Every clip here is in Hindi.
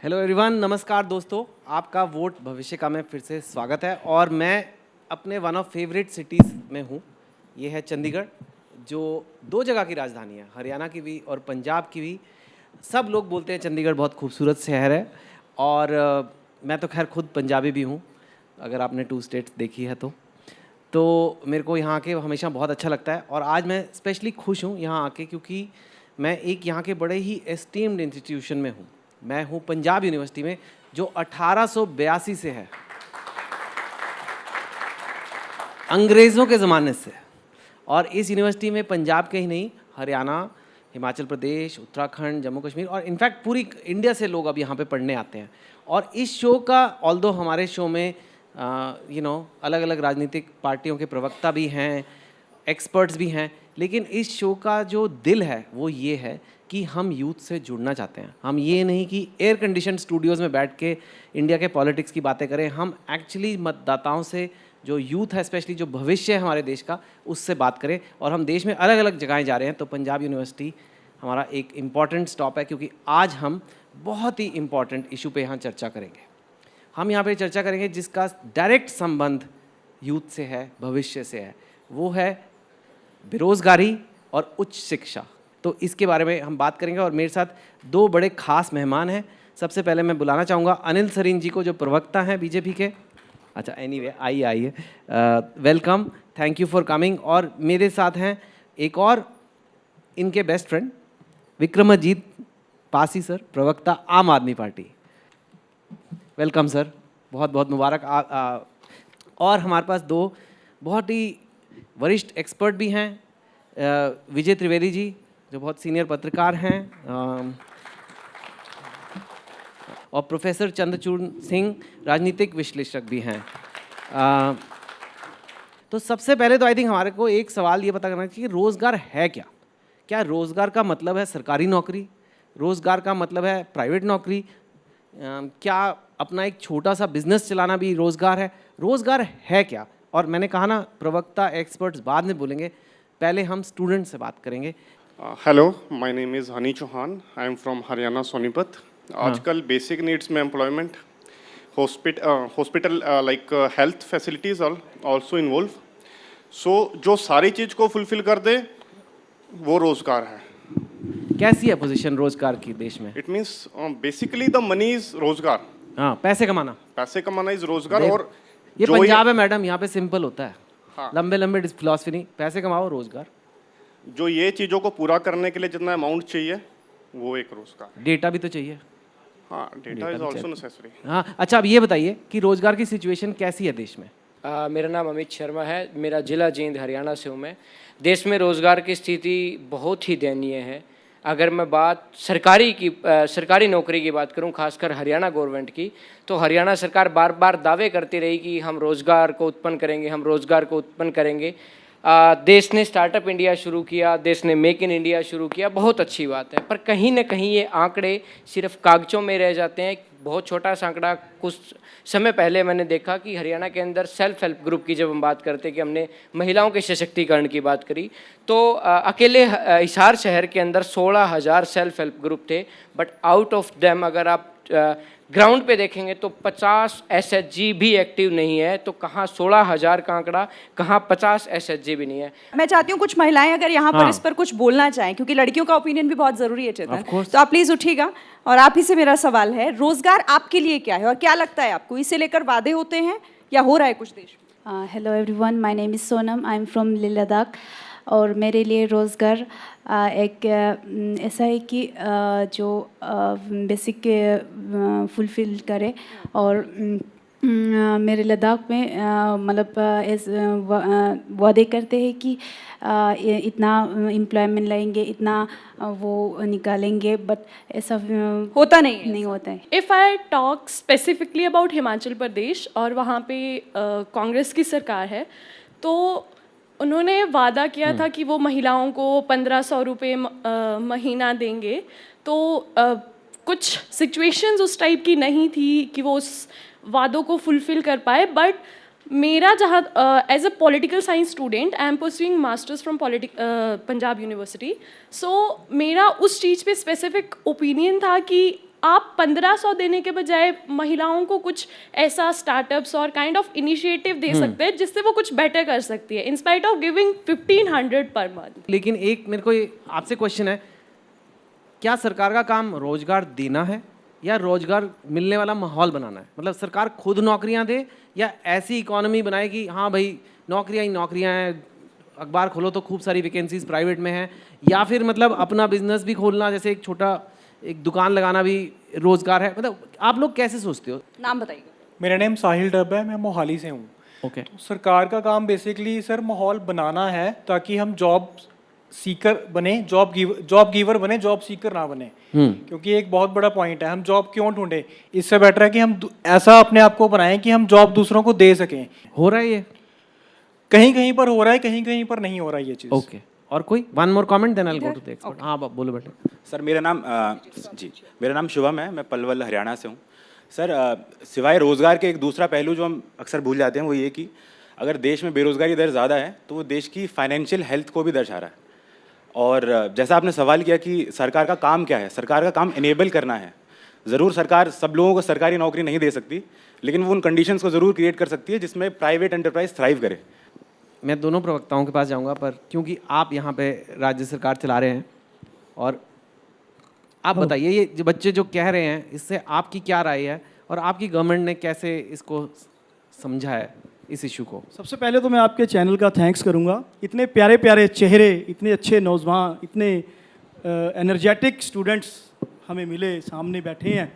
हेलो एवरीवन, नमस्कार दोस्तों। आपका वोट भविष्य का में फिर से स्वागत है और मैं अपने वन ऑफ फेवरेट सिटीज़ में हूँ। ये है चंडीगढ़, जो दो जगह की राजधानी है, हरियाणा की भी और पंजाब की भी। सब लोग बोलते हैं चंडीगढ़ बहुत खूबसूरत शहर है और मैं तो खैर खुद पंजाबी भी हूँ, अगर आपने टू स्टेट्स देखी है तो मेरे को यहाँ के हमेशा बहुत अच्छा लगता है। और आज मैं स्पेशली खुश हूँ यहाँ आके, क्योंकि मैं एक यहाँ के बड़े ही एस्टीम्ड इंस्टीट्यूशन में हूँ। मैं हूँ पंजाब यूनिवर्सिटी में, जो 1882 से है, अंग्रेज़ों के ज़माने से। और इस यूनिवर्सिटी में पंजाब के ही नहीं, हरियाणा, हिमाचल प्रदेश, उत्तराखंड, जम्मू कश्मीर और इनफैक्ट पूरी इंडिया से लोग अब यहाँ पे पढ़ने आते हैं। और इस शो का, ऑल्दो हमारे शो में अलग अलग राजनीतिक पार्टियों के प्रवक्ता भी हैं, एक्सपर्ट्स भी हैं, लेकिन इस शो का जो दिल है वो ये है कि हम यूथ से जुड़ना चाहते हैं। हम ये नहीं कि एयर कंडीशन स्टूडियोज़ में बैठ के इंडिया के पॉलिटिक्स की बातें करें, हम एक्चुअली मतदाताओं से, जो यूथ है स्पेशली, जो भविष्य है हमारे देश का, उससे बात करें। और हम देश में अलग अलग जगहें जा रहे हैं, तो पंजाब यूनिवर्सिटी हमारा एक इम्पॉर्टेंट स्टॉप है, क्योंकि आज हम बहुत ही इम्पॉर्टेंट इशू पे यहाँ चर्चा करेंगे। हम यहाँ पे चर्चा करेंगे जिसका डायरेक्ट संबंध यूथ से है, भविष्य से है। वो है बेरोज़गारी और उच्च शिक्षा। तो इसके बारे में हम बात करेंगे और मेरे साथ दो बड़े खास मेहमान हैं। सबसे पहले मैं बुलाना चाहूँगा अनिल सरीन जी को, जो प्रवक्ता हैं बीजेपी के। अच्छा, एनीवे, आइए welcome, thank you for coming. और मेरे साथ हैं एक और इनके best friend Vikramjit Pasi sir, प्रवक्ता आम आदमी पार्टी। वेलकम सर, बहुत बहुत मुबारक। और हमारे पास दो बहुत ही वरिष्ठ एक्सपर्ट भी हैं, विजय त्रिवेदी जी, जो बहुत सीनियर पत्रकार हैं, और प्रोफेसर चंद्रचूड़ सिंह, राजनीतिक विश्लेषक भी हैं। तो सबसे पहले तो आई थिंक हमारे को एक सवाल ये पता करना चाहिए कि रोज़गार है क्या। क्या रोज़गार का मतलब है सरकारी नौकरी? रोज़गार का मतलब है प्राइवेट नौकरी? क्या अपना एक छोटा सा बिजनेस चलाना भी रोज़गार है? रोज़गार है क्या? और मैंने कहा ना, प्रवक्ता एक्सपर्ट्स बाद में बोलेंगे, पहले हम स्टूडेंट से बात करेंगे। Hello, my name is Honey Chauhan, I am from Haryana Sonipat. आजकल बेसिक नीड्स में employment, hospital like health facilities also involve. So जो सारी चीज़ को फुलफिल कर दे वो रोज़गार है। कैसी है पोजीशन रोज़गार की देश में? It means basically the money is रोज़गार। हाँ, पैसे कमाना इज़ रोज़गार। और ये जो पंजाब है मैडम, यहाँ पे सिंपल होता है। हाँ, लंबे लंबे फिलॉसफी नहीं, पैसे कमाओ, रोज़गार। जो ये चीज़ों को पूरा करने के लिए जितना अमाउंट चाहिए वो एक रोज़गार। डेटा भी तो चाहिए। हाँ, डेटा इज़ ऑल्सो नेसेसरी। हाँ, अच्छा, अब ये बताइए कि रोज़गार की सिचुएशन कैसी है देश में? मेरा नाम अमित शर्मा है, मेरा ज़िला जींद हरियाणा से हूँ मैं। देश में रोज़गार की स्थिति बहुत ही दयनीय है। अगर मैं सरकारी नौकरी की बात करूं, खासकर हरियाणा गवर्नमेंट की, तो हरियाणा सरकार बार बार दावे करती रही कि हम रोज़गार को उत्पन्न करेंगे। देश ने स्टार्टअप इंडिया शुरू किया, देश ने मेक इन इंडिया शुरू किया, बहुत अच्छी बात है, पर कहीं ना कहीं ये आंकड़े सिर्फ कागजों में रह जाते हैं। बहुत छोटा सा आंकड़ा, कुछ समय पहले मैंने देखा कि हरियाणा के अंदर सेल्फ हेल्प ग्रुप की जब हम बात करते हैं, कि हमने महिलाओं के सशक्तिकरण की बात करी, तो अकेले हिसार शहर के अंदर 16,000 सेल्फ हेल्प ग्रुप थे। बट आउट ऑफ देम अगर आप ग्राउंड पे देखेंगे तो 50 एसएचजी भी एक्टिव नहीं है। तो कहाँ 16,000 का आंकड़ा, कहाँ 50 एसएचजी भी नहीं है। मैं चाहती हूँ कुछ महिलाएं अगर यहाँ पर इस पर कुछ बोलना चाहें, क्योंकि लड़कियों का ओपिनियन भी बहुत जरूरी है चेतन। तो आप प्लीज उठिएगा। और आप ही से मेरा सवाल है, रोजगार आपके लिए क्या है और क्या लगता है आपको, इसे लेकर वादे होते हैं या हो रहा है कुछ देश में? Hello everyone, my name is Sonam, I am from Leh Ladakh. और मेरे लिए रोज़गार एक ऐसा है कि जो बेसिक फुलफ़िल करे। और मेरे लद्दाख में मतलब वादे करते हैं कि इतना एम्प्लॉयमेंट लाएंगे, इतना वो निकालेंगे, बट ऐसा होता नहीं होता है। If I talk specifically about Himachal Pradesh, और वहाँ पे कांग्रेस की सरकार है, तो उन्होंने वादा किया था कि वो महिलाओं को 1,500 रुपये महीना देंगे। तो कुछ सिचुएशंस उस टाइप की नहीं थी कि वो उस वादों को फुलफ़िल कर पाए। बट मेरा जहाँ as a political science student, I am pursuing masters from Punjab university. So मेरा उस चीज़ पे स्पेसिफिक ओपिनियन था कि आप 1500 देने के बजाय महिलाओं को कुछ ऐसा स्टार्टअप्स और काइंड ऑफ इनिशिएटिव दे सकते हैं जिससे वो कुछ बेटर कर सकती है, in spite of giving 1500 per month. लेकिन एक मेरे को आपसे क्वेश्चन है, क्या सरकार का काम रोजगार देना है या रोजगार मिलने वाला माहौल बनाना है? मतलब सरकार खुद नौकरियां दे या ऐसी इकोनॉमी बनाए कि हाँ भाई नौकरियां ही नौकरियां हैं, अखबार खोलो तो खूब सारी वैकेंसीज प्राइवेट में हैं, या फिर मतलब अपना बिजनेस भी खोलना, जैसे एक छोटा एक दुकान लगाना भी रोजगार है? मतलब आप लोग कैसे सोचते हो? नाम बताइए। मेरा नाम साहिल डब है, मैं मोहाली से हूँ। ओके तो सरकार का काम बेसिकली सर माहौल बनाना है ताकि हम जॉब सीकर बने, जॉब गिवर बने, जॉब सीकर ना बने। क्योंकि एक बहुत बड़ा पॉइंट है, हम जॉब क्यों ढूंढे, इससे बेटर है कि हम ऐसा अपने आप को बनाएं कि हम जॉब दूसरों को दे सकें। हो रहा है ये? कहीं कहीं पर हो रहा है, कहीं कहीं पर नहीं हो रहा है ये चीज़। ओके और कोई one more comment then I will go to the expert. हाँ बोलो बेटा। सर मेरा नाम शुभम है, मैं पलवल हरियाणा से हूँ। सर सिवाय रोज़गार के एक दूसरा पहलू जो हम अक्सर भूल जाते हैं वो ये कि अगर देश में बेरोज़गारी दर ज़्यादा है तो वो देश की फाइनेंशियल हेल्थ को भी दर्शा रहा है। और जैसा आपने सवाल किया कि सरकार का काम क्या है, सरकार का काम इनेबल करना है। ज़रूर सरकार सब लोगों को सरकारी नौकरी नहीं दे सकती, लेकिन वो उन कंडीशंस को ज़रूर क्रिएट कर सकती है जिसमें प्राइवेट एंटरप्राइज थ्राइव करे। मैं दोनों प्रवक्ताओं के पास जाऊंगा, पर क्योंकि आप यहाँ पे राज्य सरकार चला रहे हैं और आप बताइए ये जो बच्चे जो कह रहे हैं इससे आपकी क्या राय है और आपकी गवर्नमेंट ने कैसे इसको समझा है इस इशू को? सबसे पहले तो मैं आपके चैनल का थैंक्स करूंगा। इतने प्यारे प्यारे चेहरे, इतने अच्छे नौजवान, इतने एनर्जेटिक स्टूडेंट्स हमें मिले, सामने बैठे हैं।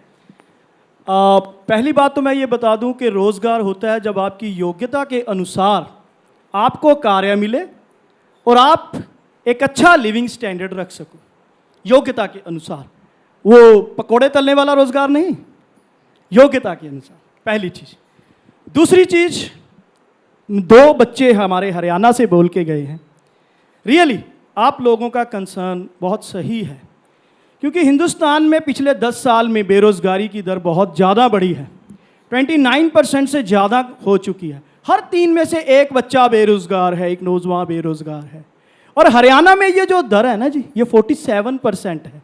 पहली बात तो मैं ये बता दूं कि रोज़गार होता है जब आपकी योग्यता के अनुसार आपको कार्य मिले और आप एक अच्छा लिविंग स्टैंडर्ड रख सको योग्यता के अनुसार। वो पकोड़े तलने वाला रोज़गार नहीं, योग्यता के अनुसार, पहली चीज़। दूसरी चीज़, 2 बच्चे हमारे हरियाणा से बोल के गए हैं। रियली आप लोगों का कंसर्न बहुत सही है, क्योंकि हिंदुस्तान में पिछले 10 साल में बेरोज़गारी की दर बहुत ज़्यादा बढ़ी है, 29% से ज़्यादा हो चुकी है। हर 3 में से 1 बच्चा बेरोज़गार है, एक नौजवान बेरोज़गार है। और हरियाणा में ये जो दर है ना जी, ये 47% है।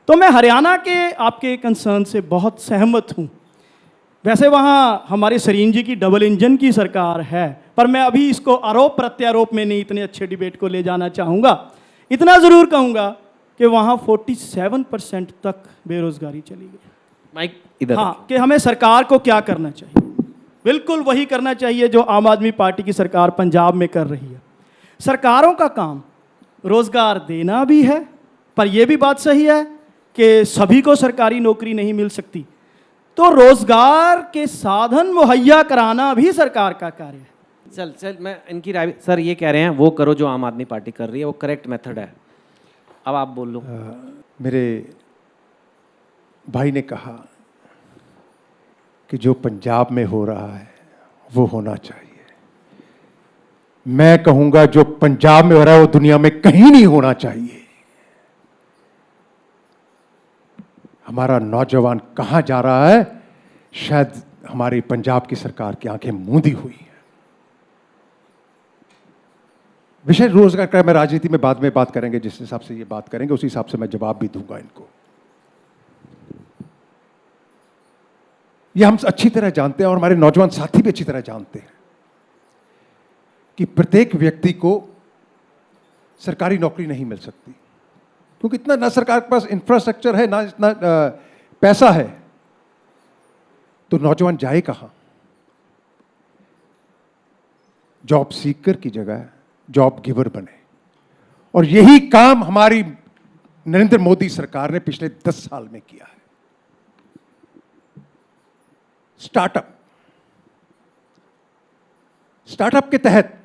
तो मैं हरियाणा के आपके कंसर्न से बहुत सहमत हूँ। वैसे वहाँ हमारे सरीन जी की डबल इंजन की सरकार है, पर मैं अभी इसको आरोप प्रत्यारोप में नहीं इतने अच्छे डिबेट को ले जाना चाहूँगा। इतना ज़रूर कहूँगा कि वहाँ 47% तक बेरोज़गारी चली गई। माइक इधर। हाँ, कि हमें सरकार को क्या करना चाहिए? बिल्कुल वही करना चाहिए जो आम आदमी पार्टी की सरकार पंजाब में कर रही है। सरकारों का काम रोज़गार देना भी है, पर यह भी बात सही है कि सभी को सरकारी नौकरी नहीं मिल सकती। तो रोज़गार के साधन मुहैया कराना भी सरकार का कार्य है। चल मैं इनकी राय, सर ये कह रहे हैं वो करो जो आम आदमी पार्टी कर रही है, वो करेक्ट मेथड है। अब आप बोल लो। मेरे भाई ने कहा कि जो पंजाब में हो रहा है वो होना चाहिए। मैं कहूंगा जो पंजाब में हो रहा है वो दुनिया में कहीं नहीं होना चाहिए। हमारा नौजवान कहां जा रहा है, शायद हमारी पंजाब की सरकार की आंखें मूंदी हुई हैं। विषय रोजगार का मैं राजनीति में बाद में बात करेंगे, जिस हिसाब से ये बात करेंगे उसी हिसाब से मैं जवाब भी दूंगा इनको। ये हम अच्छी तरह जानते हैं और हमारे नौजवान साथी भी अच्छी तरह जानते हैं कि प्रत्येक व्यक्ति को सरकारी नौकरी नहीं मिल सकती, क्योंकि इतना ना सरकार के पास इंफ्रास्ट्रक्चर है, ना इतना पैसा है। तो नौजवान जाए कहां? जॉब सीकर की जगह जॉब गिवर बने। और यही काम हमारी नरेंद्र मोदी सरकार ने पिछले 10 साल में किया है। स्टार्टअप के तहत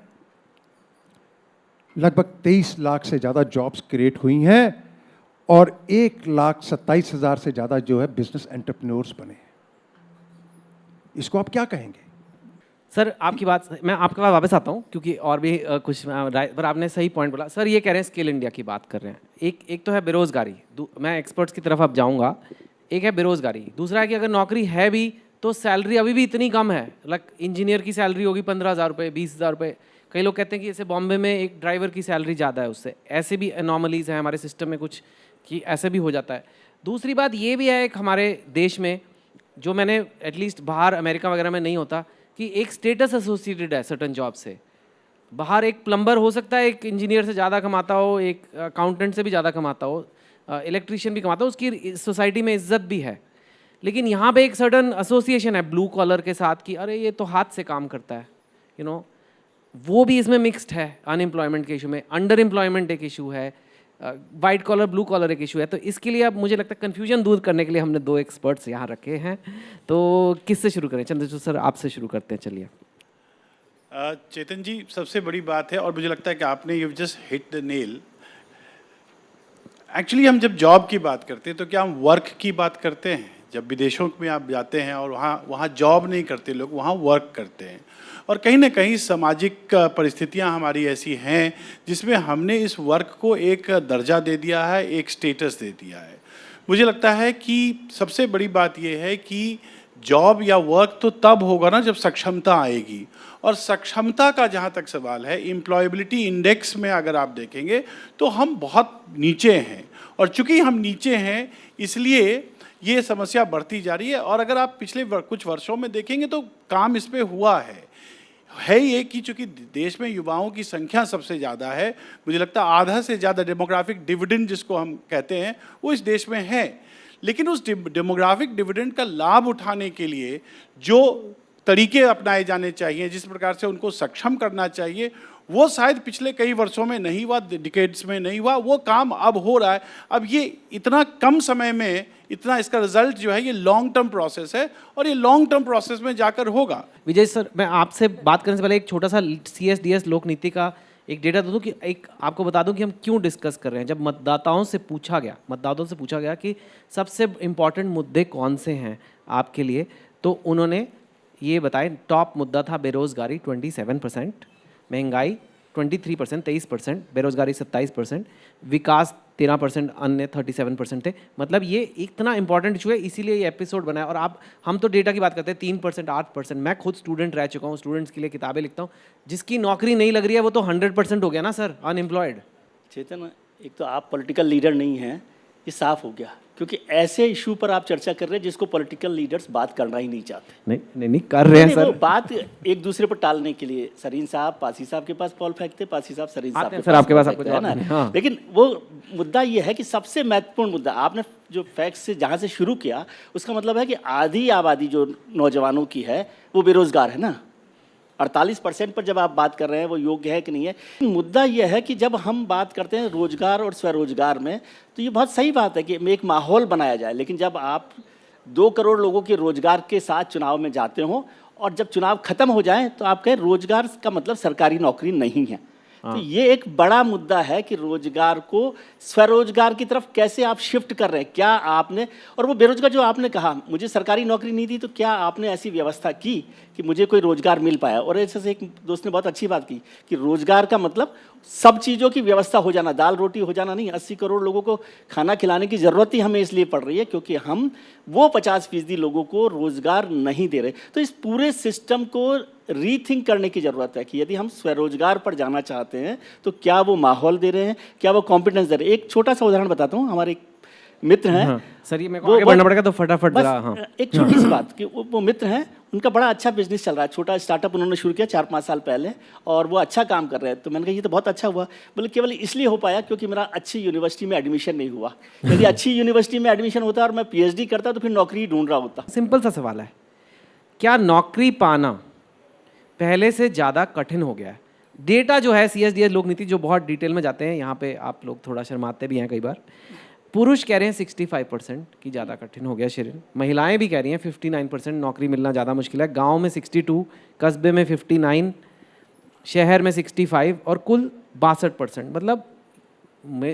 लगभग 23 लाख से ज्यादा जॉब्स क्रिएट हुई हैं और 1,27,000 से ज्यादा जो है बिजनेस एंटरप्रेन्योर्स बने। इसको आप क्या कहेंगे? सर आपकी बात, मैं आपके पास वापस आता हूँ क्योंकि और भी कुछ पर आपने सही पॉइंट बोला। सर ये कह रहे हैं स्किल इंडिया की बात कर रहे हैं। एक तो है बेरोजगारी, मैं एक्सपर्ट्स की तरफ अब जाऊँगा। एक है बेरोजगारी, दूसरा है कि अगर नौकरी है भी तो सैलरी अभी भी इतनी कम है। लाइक इंजीनियर की सैलरी होगी 15,000 रुपये, 20,000 रुपये। कई लोग कहते हैं कि जैसे बॉम्बे में एक ड्राइवर की सैलरी ज़्यादा है उससे। ऐसे भी एनॉमलीज हैं हमारे सिस्टम में कुछ कि ऐसे भी हो जाता है। दूसरी बात ये भी है एक हमारे देश में, जो मैंने एटलीस्ट बाहर अमेरिका वगैरह में नहीं होता, कि एक स्टेटस एसोसिएटेड है सर्टन जॉब से। बाहर एक प्लम्बर हो सकता है एक इंजीनियर से ज़्यादा कमाता हो, एक अकाउंटेंट से भी ज़्यादा कमाता हो, इलेक्ट्रीशियन भी कमाता हो, उसकी सोसाइटी में इज्जत भी है। लेकिन यहाँ पे एक सर्टन एसोसिएशन है ब्लू कॉलर के साथ कि अरे ये तो हाथ से काम करता है, यू नो, वो भी इसमें मिक्स्ड है। अनएम्प्लॉयमेंट के इशू में अंडर एम्प्लॉयमेंट एक इशू है, वाइट कॉलर ब्लू कॉलर एक इशू है। तो इसके लिए अब मुझे लगता है कन्फ्यूजन दूर करने के लिए हमने 2 एक्सपर्ट्स यहाँ रखे हैं। तो किससे शुरू करें? चंद्रचूड़ सर आपसे शुरू करते हैं, चलिए। चेतन जी, सबसे बड़ी बात है, और मुझे लगता है कि आपने you just hit the nail. Actually हम जब जॉब की बात करते हैं तो क्या हम वर्क की बात करते हैं? जब विदेशों में आप जाते हैं और वहाँ जॉब नहीं करते लोग, वहाँ वर्क करते हैं। और कहीं ना कहीं सामाजिक परिस्थितियाँ हमारी ऐसी हैं जिसमें हमने इस वर्क को एक दर्जा दे दिया है, एक स्टेटस दे दिया है। मुझे लगता है कि सबसे बड़ी बात यह है कि जॉब या वर्क तो तब होगा ना जब सक्षमता आएगी, और सक्षमता का जहाँ तक सवाल है, एम्प्लॉयबिलिटी इंडेक्स में अगर आप देखेंगे तो हम बहुत नीचे हैं, और चूंकि हम नीचे हैं इसलिए ये समस्या बढ़ती जा रही है। और अगर आप पिछले कुछ वर्षों में देखेंगे तो काम इस पे हुआ है ये कि चूंकि देश में युवाओं की संख्या सबसे ज़्यादा है, मुझे लगता है आधा से ज़्यादा डेमोग्राफिक डिविडेंड जिसको हम कहते हैं वो इस देश में है। लेकिन उस डेमोग्राफिक डिविडेंड का लाभ उठाने के लिए जो तरीके अपनाए जाने चाहिए, जिस प्रकार से उनको सक्षम करना चाहिए, वो शायद पिछले कई वर्षों में नहीं हुआ, डिकेड्स में नहीं हुआ। वो काम अब हो रहा है। अब ये इतना कम समय में इतना इसका रिजल्ट जो है, ये लॉन्ग टर्म प्रोसेस है, और ये लॉन्ग टर्म प्रोसेस में जाकर होगा। विजय सर, मैं आपसे बात करने से पहले एक छोटा सा CSDS लोक नीति का एक डेटा दे दूँ कि एक आपको बता दूं कि हम क्यों डिस्कस कर रहे हैं। जब मतदाताओं से पूछा गया कि सबसे इम्पॉर्टेंट मुद्दे कौन से हैं आपके लिए, तो उन्होंने ये बताए। टॉप मुद्दा था बेरोजगारी 27%, महंगाई 23%, 23%, बेरोजगारी 27%, विकास 13%, अन्य 37% थे। मतलब ये इतना इंपॉर्टेंट इशू है, इसीलिए ये एपिसोड बनाया। और हम तो डेटा की बात करते हैं 3%, 8%। मैं खुद स्टूडेंट रह चुका हूँ, स्टूडेंट्स के लिए किताबें लिखता हूँ। जिसकी नौकरी नहीं लग रही है वो तो 100% हो गया ना सर, अनएम्प्लॉयड। चेतन, एक तो आप पॉलिटिकल लीडर नहीं हैं, ये साफ हो गया, क्योंकि ऐसे इशू पर आप चर्चा कर रहे हैं जिसको पॉलिटिकल लीडर्स बात करना ही नहीं चाहते। नहीं कर रहे हैं सर। वो बात एक दूसरे पर टालने के लिए सरीन साहब पासी साहब के पास बॉल फेंकते, पासी साहब सरीन साहब के पास, आपके पास आपको है ना। हाँ। लेकिन वो मुद्दा ये है कि सबसे महत्वपूर्ण मुद्दा आपने जो फैक्ट से जहाँ से शुरू किया, उसका मतलब है कि आधी आबादी जो नौजवानों की है वो बेरोजगार है ना। 48% पर जब आप बात कर रहे हैं वो योग्य है कि नहीं है। मुद्दा यह है कि जब हम बात करते हैं रोजगार और स्वरोजगार में, तो ये बहुत सही बात है कि एक माहौल बनाया जाए। लेकिन जब आप 2 करोड़ लोगों के रोजगार के साथ चुनाव में जाते हो और जब चुनाव खत्म हो जाए तो आप कहें रोजगार का मतलब सरकारी नौकरी नहीं है, तो ये एक बड़ा मुद्दा है कि रोजगार को स्वरोजगार की तरफ कैसे आप शिफ्ट कर रहे हैं। क्या आपने, और वो बेरोजगार जो आपने कहा मुझे सरकारी नौकरी नहीं दी, तो क्या आपने ऐसी व्यवस्था की कि मुझे कोई रोजगार मिल पाया। और ऐसे से एक दोस्त ने बहुत अच्छी बात की कि रोजगार का मतलब सब चीज़ों की व्यवस्था हो जाना, दाल रोटी हो जाना नहीं। 80 करोड़ लोगों को खाना खिलाने की ज़रूरत ही हमें इसलिए पड़ रही है क्योंकि हम वो 50% लोगों को रोजगार नहीं दे रहे। तो इस पूरे सिस्टम को रीथिंक करने की ज़रूरत है कि यदि हम स्वरोजगार पर जाना चाहते हैं तो क्या वो माहौल दे रहे हैं, क्या वो कॉम्पिटेंस दे रहे हैं। एक छोटा सा उदाहरण बताता हूँ। हमारे एक मित्र हैं, सर ये मेरे को आगे बढ़ना पड़ेगा तो फटाफट जरा। हाँ, एक छोटी सी बात कि वो मित्र हैं, उनका बड़ा अच्छा बिजनेस चल रहा है, छोटा स्टार्टअप उन्होंने शुरू किया 4-5 साल पहले, और वो अच्छा काम कर रहे हैं। तो मैंने कहा ये तो बहुत अच्छा हुआ, बोले केवल इसलिए हो पाया क्योंकि मेरा अच्छी यूनिवर्सिटी में एडमिशन नहीं हुआ। यदि अच्छी यूनिवर्सिटी में एडमिशन होता और मैं PhD करता तो फिर नौकरी ढूंढ रहा होता। सिंपल सा सवाल है, क्या नौकरी पाना पहले से ज़्यादा कठिन हो गया है? डेटा जो है CSDS लोक नीति, जो बहुत डिटेल में जाते हैं, यहाँ पे आप लोग थोड़ा शर्माते भी हैं कई बार। पुरुष कह रहे हैं 65% की ज़्यादा कठिन हो गया शरीर। महिलाएं भी कह रही हैं 59% नौकरी मिलना ज़्यादा मुश्किल है। गांव में 62, कस्बे में 59, शहर में 65 और कुल 62%, मतलब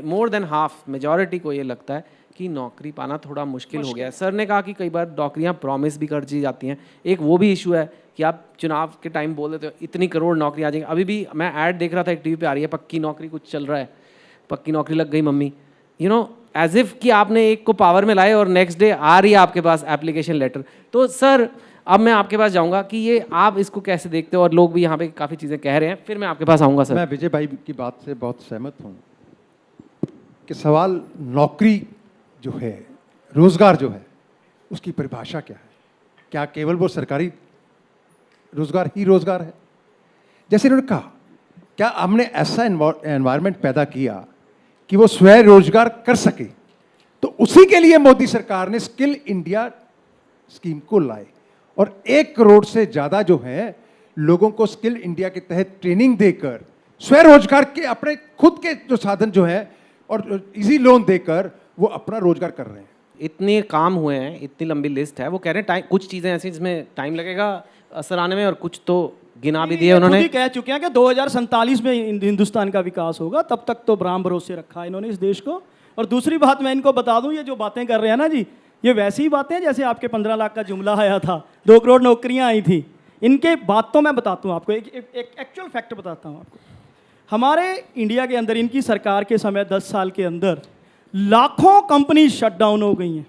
मोर देन हाफ, मेजॉरिटी को ये लगता है कि नौकरी पाना थोड़ा मुश्किल हो गया है। सर ने कहा कि कई बार नौकरियां प्रॉमिस भी कर दी जाती हैं। एक वो भी इशू है कि आप चुनाव के टाइम बोल देते हो इतनी करोड़ नौकरी आ जाएंगी। अभी भी मैं ऐड देख रहा था, एक टीवी पे आ रही है, पक्की नौकरी कुछ चल रहा है, पक्की नौकरी लग गई मम्मी, यू नो, एज इफ कि आपने एक को पावर में लाए और नेक्स्ट डे आ रही है आपके पास एप्लीकेशन लेटर। तो सर अब मैं आपके पास जाऊंगा कि ये आप इसको कैसे देखते हो, और लोग भी यहाँ पे काफ़ी चीज़ें कह रहे हैं, फिर मैं आपके पास आऊँगा। सर मैं विजय भाई की बात से बहुत सहमत हूँ कि सवाल नौकरी जो है रोजगार जो है उसकी परिभाषा क्या है? क्या केवल वो सरकारी रोजगार ही रोजगार है? जैसे इन्होंने कहा, क्या हमने ऐसा एनवायरनमेंट पैदा किया कि वो स्वयं रोजगार कर सके? तो उसी के लिए मोदी सरकार ने स्किल इंडिया स्कीम को लाए और 1 करोड़ से ज्यादा जो है लोगों को स्किल इंडिया के तहत ट्रेनिंग देकर स्वयं रोजगार के अपने खुद के जो साधन जो है और इजी लोन देकर वो अपना रोजगार कर रहे हैं। इतने काम हुए हैं, इतनी लंबी लिस्ट है, वो कह रहे हैं टाइम, कुछ चीज़ें ऐसी जिसमें टाइम लगेगा असर आने में और कुछ तो गिना भी दिए उन्होंने। खुद ही कह चुके हैं कि 2047 में हिंदुस्तान का विकास होगा, तब तक तो ब्राह्म भरोसे रखा है इन्होंने इस देश को। और दूसरी बात मैं इनको बता दूं, ये जो बातें कर रहे हैं ना जी, ये वैसी ही बातें हैं जैसे आपके 15 लाख का जुमला आया था, 2 करोड़ नौकरियां आई थी। इनके बात तो मैं बताता हूँ आपको, एक एक्चुअल फैक्ट बताता हूँ आपको। हमारे इंडिया के अंदर इनकी सरकार के समय 10 साल के अंदर लाखों कंपनी शट डाउन हो गई हैं।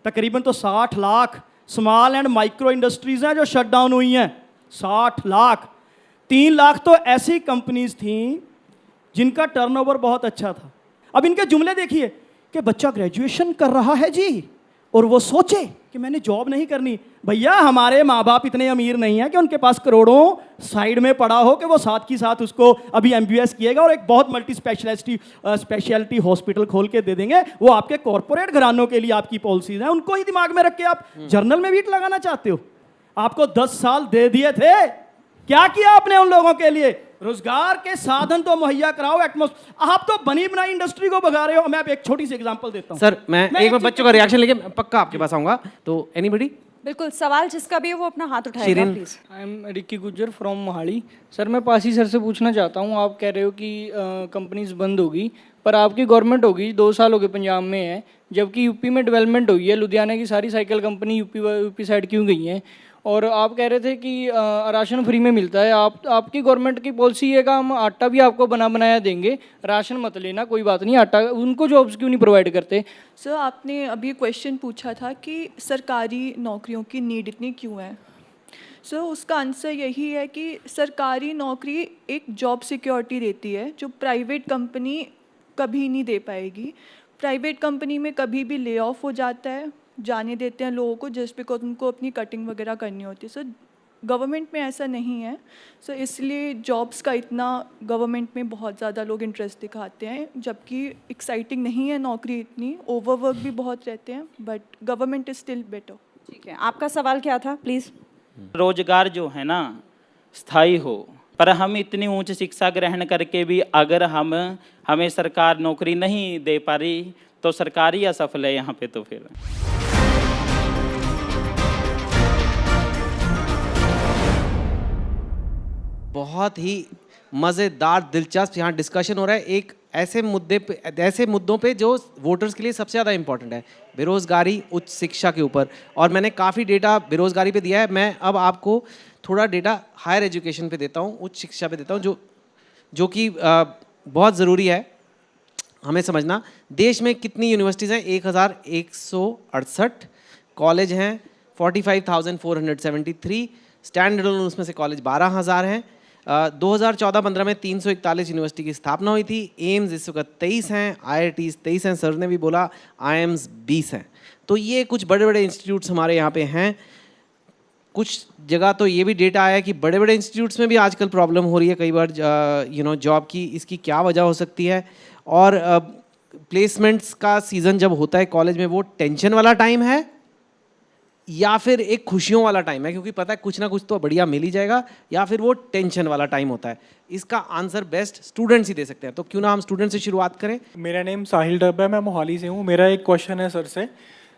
तकरीबन तो 60 lakh small and micro industries हैं जो शट डाउन हुई हैं, 60 लाख। 3 लाख तो ऐसी कंपनीज थी जिनका टर्नओवर बहुत अच्छा था। अब इनके जुमले देखिए कि बच्चा ग्रेजुएशन कर रहा है जी और वो सोचे कि मैंने जॉब नहीं करनी। भैया हमारे माँ बाप इतने अमीर नहीं हैं कि उनके पास करोड़ों साइड में पड़ा हो कि वो साथ की साथ उसको अभी MBBS किएगा और एक बहुत मल्टी स्पेशलिटी हॉस्पिटल खोल के दे देंगे। वो आपके कॉरपोरेट घरानों के लिए आपकी पॉलिसीज हैं, उनको ही दिमाग में रख के आप जर्नल में भी लगाना चाहते हो। आपको 10 साल दे दिए थे, क्या किया आपने उन लोगों के लिए? रोजगार के साधन तो मुहैया कराओ। आप तो बनी बनाई इंडस्ट्री को भगा रहे हो। मैं एक छोटी सी एग्जांपल देता हूं सर, मैं एक बार बच्चों का रिएक्शन लेके पक्का आपके पास आऊंगा। तो एनीबडी? बिल्कुल, सवाल जिसका भी है वो अपना हाथ उठाएगा please. I am Ricky Gujjar from Mohali. Sir, मैं पासी सर से पूछना चाहता हूँ, आप कह रहे हो कि कंपनीज बंद होगी, पर आपकी गवर्नमेंट होगी 2 साल हो गए पंजाब में है, जबकि यूपी में डेवलपमेंट हुई है। लुधियाना की सारी साइकिल कंपनी यूपी साइड क्यों गई हैं? और आप कह रहे थे कि राशन फ्री में मिलता है। आपकी गवर्नमेंट की पॉलिसी है कि हम आटा भी आपको बनाया देंगे, राशन मत लेना, कोई बात नहीं, आटा। उनको जॉब्स क्यों नहीं प्रोवाइड करते? सर, आपने अभी क्वेश्चन पूछा था कि सरकारी नौकरियों की नीड इतनी क्यों है। सर, उसका आंसर यही है कि सरकारी नौकरी एक जॉब सिक्योरिटी देती है जो प्राइवेट कंपनी कभी नहीं दे पाएगी। प्राइवेट कंपनी में कभी भी ले ऑफ हो जाता है, जाने देते हैं लोगों को जस्ट बिकॉज उनको अपनी कटिंग वगैरह करनी होती है। सर, गवर्नमेंट में ऐसा नहीं है। सो इसलिए जॉब्स का इतना गवर्नमेंट में बहुत ज़्यादा लोग इंटरेस्ट दिखाते हैं, जबकि एक्साइटिंग नहीं है नौकरी इतनी, ओवरवर्क भी बहुत रहते हैं, but government is still better. ठीक है, आपका सवाल क्या था प्लीज़? रोजगार जो है ना स्थायी हो, पर हम इतनी उच्च शिक्षा ग्रहण करके भी अगर हमें सरकार नौकरी नहीं दे पा रही तो सरकार ही असफल है यहाँ पे। तो फिर बहुत ही मज़ेदार दिलचस्प यहाँ डिस्कशन हो रहा है एक ऐसे मुद्दों पे जो वोटर्स के लिए सबसे ज़्यादा इंपॉर्टेंट है, बेरोज़गारी, उच्च शिक्षा के ऊपर। और मैंने काफ़ी डेटा बेरोज़गारी पे दिया है। मैं अब आपको थोड़ा डेटा हायर एजुकेशन पे देता हूँ, उच्च शिक्षा पे देता हूँ, जो कि बहुत ज़रूरी है हमें समझना। देश में कितनी यूनिवर्सिटीज़ हैं? 1168 कॉलेज हैं, 45,473 स्टैंडर्ड अलोन, उसमें से कॉलेज 12,000 हैं। 2014-15 में 341 यूनिवर्सिटी की स्थापना हुई थी। एम्स इस वक्त 23 हैं, IITs 23 हैं, सर ने भी बोला IIMs 20 हैं। तो ये कुछ बड़े बड़े इंस्टीट्यूट्स हमारे यहाँ पे हैं। कुछ जगह तो ये भी डेटा आया कि बड़े बड़े इंस्टीट्यूट्स में भी आजकल प्रॉब्लम हो रही है कई बार जॉब की। इसकी क्या वजह हो सकती है? और प्लेसमेंट्स का सीज़न जब होता है कॉलेज में, वो टेंशन वाला टाइम है या फिर एक खुशियों वाला टाइम है, क्योंकि पता है कुछ ना कुछ तो बढ़िया मिल ही जाएगा, या फिर वो टेंशन वाला टाइम होता है? इसका आंसर बेस्ट स्टूडेंट्स ही दे सकते हैं। तो क्यों ना हम स्टूडेंट से शुरुआत करें। मेरा नेम साहिल डब है, मैं मोहाली से हूँ। मेरा एक क्वेश्चन है सर से।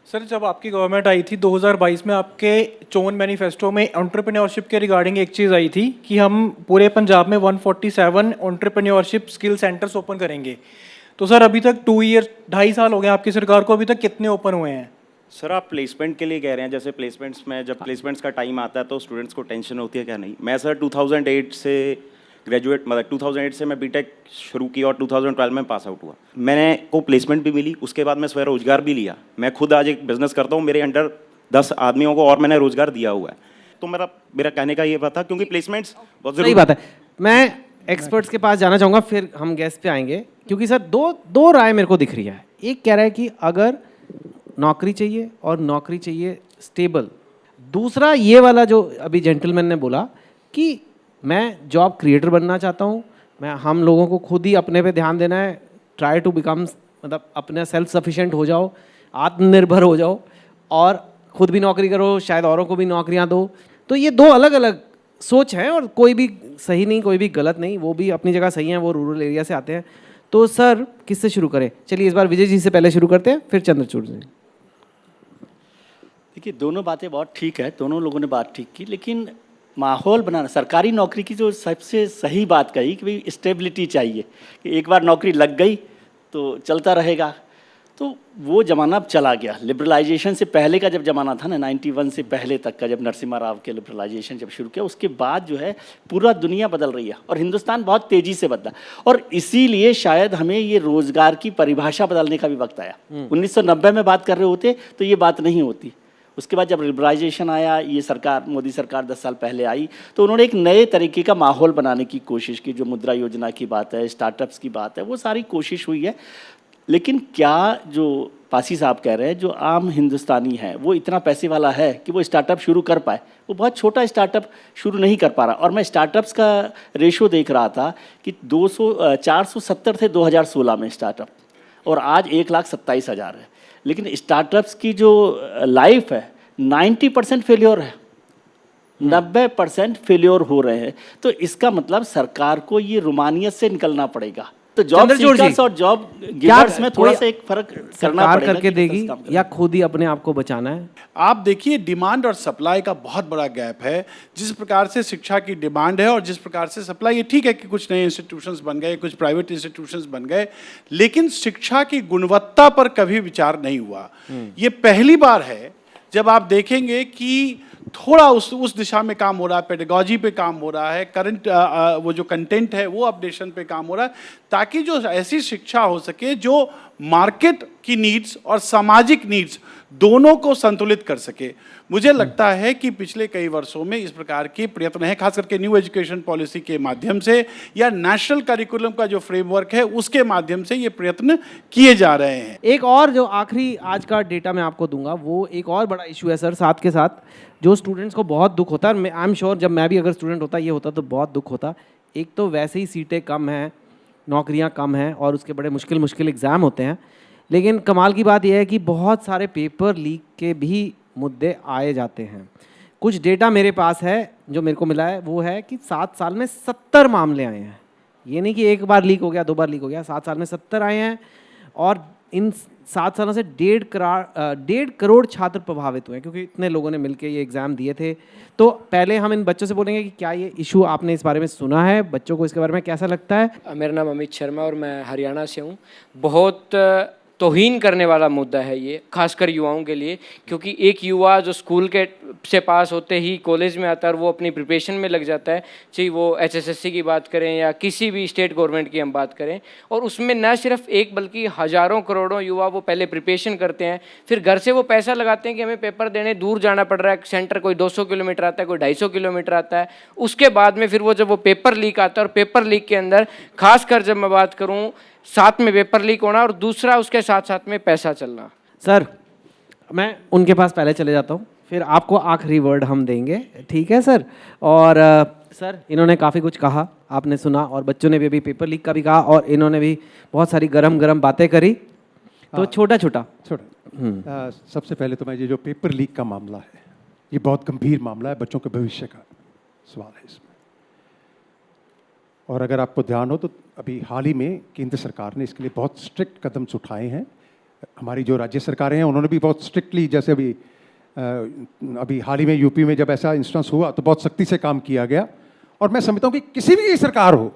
सर, जब आपकी गवर्नमेंट आई थी 2022 में, आपके चोन मैनिफेस्टो में एंटरप्रेन्योरशिप के रिगार्डिंग एक चीज़ आई थी कि हम पूरे पंजाब में 147 एंटरप्रेन्योरशिप स्किल सेंटर्स ओपन करेंगे। तो सर, अभी तक 2.5 साल हो गए आपकी सरकार को, अभी तक कितने ओपन हुए हैं? सर, आप प्लेसमेंट के लिए कह रहे हैं, जैसे प्लेसमेंट्स में जब प्लेसमेंट्स का टाइम आता है तो स्टूडेंट्स को टेंशन होती है क्या? नहीं, मैं सर 2008 से ग्रेजुएट, मतलब 2008 से मैं बीटेक शुरू किया और 2012 में पास आउट हुआ। मैंने को प्लेसमेंट भी मिली, उसके बाद मैं स्वयं रोजगार भी लिया। मैं खुद आज एक बिजनेस करता हूँ, मेरे अंडर 10 आदमियों को और मैंने रोजगार दिया हुआ है। तो मेरा कहने का ये बात था, क्योंकि प्लेसमेंट्स बहुत सही बात है। मैं एक्सपर्ट्स के पास जाना चाहूँगा, फिर हम गेस्ट पे आएंगे, क्योंकि सर दो राय मेरे को दिख रही है। एक कह रहा है कि अगर नौकरी चाहिए और नौकरी चाहिए स्टेबल। दूसरा ये वाला जो अभी जेंटलमैन ने बोला कि मैं जॉब क्रिएटर बनना चाहता हूँ, हम लोगों को खुद ही अपने पे ध्यान देना है, ट्राई टू बिकम, मतलब अपने सेल्फ सफिशिएंट हो जाओ, आत्मनिर्भर हो जाओ और खुद भी नौकरी करो, शायद औरों को भी नौकरियां दो। तो ये दो अलग अलग सोच है और कोई भी सही नहीं, कोई भी गलत नहीं, वो भी अपनी जगह सही हैं, वो रूरल एरिया से आते हैं। तो सर किससे शुरू करें? चलिए इस बार विजय जी से पहले शुरू करते हैं, फिर चंद्रचूड़ जी। देखिए, दोनों बातें बहुत ठीक है, दोनों लोगों ने बात ठीक की, लेकिन माहौल बनाना, सरकारी नौकरी की जो सबसे सही बात कही कि भाई स्टेबिलिटी चाहिए, कि एक बार नौकरी लग गई तो चलता रहेगा, तो वो ज़माना अब चला गया। लिबरलाइजेशन से पहले का जब ज़माना था ना, 91 से पहले तक का, जब नरसिम्हा राव के लिबरलाइजेशन जब शुरू किया, उसके बाद जो है पूरा दुनिया बदल रही है और हिंदुस्तान बहुत तेज़ी से बदला, और इसीलिए शायद हमें ये रोज़गार की परिभाषा बदलने का भी वक्त आया। 1990 में बात कर रहे होते तो ये बात नहीं होती। उसके बाद जब लिबरलाइजेशन आया, ये सरकार, मोदी सरकार 10 साल पहले आई, तो उन्होंने एक नए तरीके का माहौल बनाने की कोशिश की। जो मुद्रा योजना की बात है, स्टार्टअप्स की बात है, वो सारी कोशिश हुई है। लेकिन क्या जो पासी साहब कह रहे हैं, जो आम हिंदुस्तानी है वो इतना पैसे वाला है कि वो स्टार्टअप शुरू कर पाए? वो बहुत छोटा स्टार्टअप शुरू नहीं कर पा रहा। और मैं स्टार्टअप्स का रेशो देख रहा था कि 470 थे 2016 में स्टार्टअप, और आज 1,27,000 है। लेकिन स्टार्टअप्स की जो लाइफ है 90% फेल्योर है, 90% फेल्योर हो रहे हैं। तो इसका मतलब सरकार को ये रुमानियत से निकलना पड़ेगा। तो जॉब सीकर्स और जॉब गिवर्स में थोड़ा सा एक फर्क करना पड़ेगा। करके देगी या खुद ही अपने आप को बचाना है? आप देखिए, डिमांड और सप्लाई का बहुत बड़ा गैप है। जिस प्रकार से शिक्षा की डिमांड है और जिस प्रकार से सप्लाई, ये ठीक है कि कुछ नए इंस्टीट्यूशंस बन गए, कुछ प्राइवेट इंस्टीट्यूशंस बन गए, लेकिन शिक्षा की गुणवत्ता पर कभी विचार नहीं हुआ। ये पहली बार है जब आप देखेंगे कि थोड़ा उस दिशा में काम हो रहा है, पेडागॉजी पे काम हो रहा है, करंट वो जो कंटेंट है वो अपडेशन पे काम हो रहा है, ताकि जो ऐसी शिक्षा हो सके जो मार्केट की नीड्स और सामाजिक नीड्स दोनों को संतुलित कर सके। मुझे लगता है कि पिछले कई वर्षों में इस प्रकार के प्रयत्न हैं, खास करके न्यू एजुकेशन पॉलिसी के माध्यम से या नेशनल करिकुलम का जो फ्रेमवर्क है उसके माध्यम से ये प्रयत्न किए जा रहे हैं। एक और जो आखिरी आज का डेटा मैं आपको दूंगा, वो एक और बड़ा इशू है सर, साथ के साथ जो स्टूडेंट्स को बहुत दुख होता है। आई एम श्योर जब मैं भी अगर स्टूडेंट होता ये होता तो बहुत दुख होता। एक तो वैसे ही सीटें कम हैं, नौकरियां कम हैं और उसके बड़े मुश्किल एग्ज़ाम होते हैं, लेकिन कमाल की बात यह है कि बहुत सारे पेपर लीक के भी मुद्दे आए जाते हैं। कुछ डेटा मेरे पास है जो मेरे को मिला है, वो है कि 7 साल में 70 मामले आए हैं। ये नहीं कि एक बार लीक हो गया, 2 बार लीक हो गया, 7 साल में 70 आए हैं। और इन 7 सालों से 1.5 करोड़ छात्र प्रभावित हुए हैं, क्योंकि इतने लोगों ने मिलकर ये एग्ज़ाम दिए थे। तो पहले हम इन बच्चों से बोलेंगे कि क्या ये इशू आपने इस बारे में सुना है, बच्चों को इसके बारे में कैसा लगता है? मेरा नाम अमित शर्मा और मैं हरियाणा से हूँ। बहुत तौहीन करने वाला मुद्दा है ये, खासकर युवाओं के लिए, क्योंकि एक युवा जो स्कूल के से पास होते ही कॉलेज में आता है और वो अपनी प्रिपरेशन में लग जाता है, चाहे वो HSSC की बात करें या किसी भी स्टेट गवर्नमेंट की हम बात करें, और उसमें न सिर्फ एक बल्कि हज़ारों करोड़ों युवा वो पहले प्रिपरेशन करते हैं, फिर घर से वो पैसा लगाते हैं कि हमें पेपर देने दूर जाना पड़ रहा है, सेंटर कोई 200 किलोमीटर आता है, कोई 250 किलोमीटर आता है। उसके बाद में फिर वो जब वो पेपर लीक आता है, और पेपर लीक के अंदर खासकर जब मैं बात करूँ, साथ में पेपर लीक होना और दूसरा उसके साथ साथ में पैसा चलना। सर मैं उनके पास पहले चले जाता हूँ, फिर आपको आखिरी वर्ड हम देंगे, ठीक है सर? और सर इन्होंने काफ़ी कुछ कहा, आपने सुना, और बच्चों ने भी अभी पेपर लीक का भी कहा, और इन्होंने भी बहुत सारी गरम बातें करी। तो छोटा सबसे पहले तो मैं ये जो पेपर लीक का मामला है, ये बहुत गंभीर मामला है, बच्चों के भविष्य का सवाल है इसमें। और अगर आपको ध्यान हो तो अभी हाल ही में केंद्र सरकार ने इसके लिए बहुत स्ट्रिक्ट कदम उठाए हैं। हमारी जो राज्य सरकारें हैं उन्होंने भी बहुत स्ट्रिक्टली, जैसे अभी हाल ही में यूपी में जब ऐसा इंस्टेंस हुआ तो बहुत सख्ती से काम किया गया। और मैं समझता हूँ कि किसी भी सरकार हो,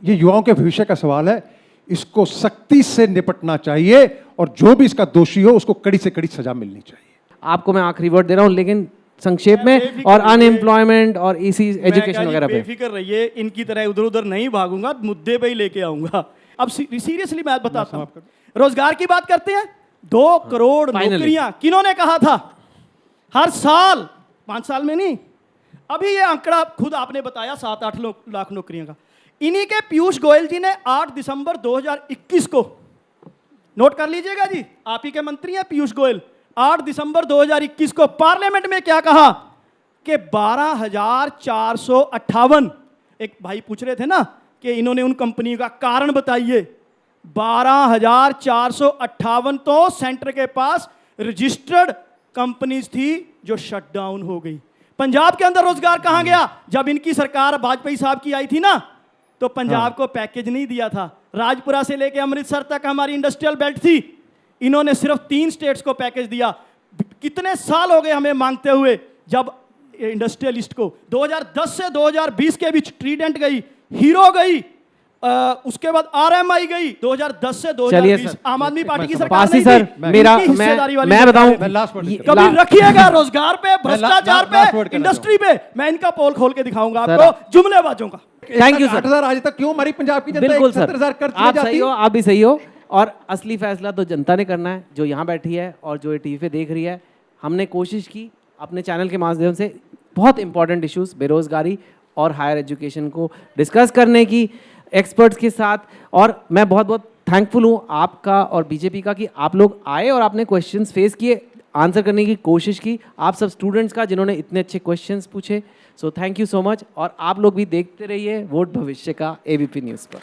ये युवाओं के भविष्य का सवाल है, इसको सख्ती से निपटना चाहिए और जो भी इसका दोषी हो उसको कड़ी से कड़ी सजा मिलनी चाहिए। आपको मैं आखिरी वर्ड दे रहा हूँ, लेकिन संक्षेप में, और अनएम्प्लॉयमेंट और इसी एजुकेशन वगैरह पे बेफिक्र रहिए, इनकी तरह इधर उधर नहीं भागूंगा, मुद्दे पे ही लेके आऊंगा। अब सीरियसली मैं बताता हूँ, रोजगार की बात करते हैं, 2 करोड़ नौकरियां किन्होंने कहा था? हर साल, 5 साल में नहीं, अभी ये आंकड़ा खुद आपने बताया 7-8 लाख नौकरियों का। इन्हीं के पीयूष गोयल जी ने 8 दिसंबर 2021 को नोट कर लीजिएगा जी, आप ही के मंत्री हैं पीयूष गोयल। 8 दिसंबर 2021 को पार्लियामेंट में क्या कहा कि 12,458, एक भाई पूछ रहे थे ना कि इन्होंने उन कंपनियों का कारण बताइए, 12,458 तो सेंटर के पास रजिस्टर्ड कंपनीज थी जो शट डाउन हो गई। पंजाब के अंदर रोजगार कहां गया? जब इनकी सरकार वाजपेयी साहब की आई थी ना, तो पंजाब को पैकेज नहीं दिया था। राजपुरा से लेके अमृतसर तक हमारी इंडस्ट्रियल बेल्ट थी, इन्होंने सिर्फ 3 स्टेट्स को पैकेज दिया। कितने साल हो गए हमें मांगते हुए, जब इंडस्ट्रियलिस्ट को 2010 से 2020 के बीच ट्रीडेंट गई, हीरो गई, उसके बाद आरएमआई गई, 2010 से 2020 आम आदमी पार्टी की सरकार नहीं सर, थी। मेरा इनकी हिस्सेदारी वाली मैं सरकार बताऊं, है। कभी रखिएगा रोजगार पे, भ्रष्टाचार पे, इंडस्ट्री पे, मैं इनका पोल खोल के दिखाऊंगा आपको जुमलेबाजों का। Thank you sir. 8,000 आज तक क्यों हमारी पंजाब की जनता बिल्कुल सर, 70,000 कर आप सही हो, आप भी सही हो, और असली फैसला तो जनता ने करना है, जो यहाँ बैठी है और जो ये टीवी पे देख रही है। हमने कोशिश की अपने चैनल के माध्यम से बहुत इंपॉर्टेंट इश्यूज, बेरोजगारी और हायर एजुकेशन को डिस्कस करने की एक्सपर्ट्स के साथ, और मैं बहुत बहुत थैंकफुल हूँ आपका और बीजेपी का कि आप लोग आए और आपने क्वेश्चंस फेस किए, आंसर करने की कोशिश की, आप सब स्टूडेंट्स का जिन्होंने इतने अच्छे क्वेश्चंस पूछे। So thank you so much, और आप लोग भी देखते रहिए वोट भविष्य का एबीपी न्यूज़ पर।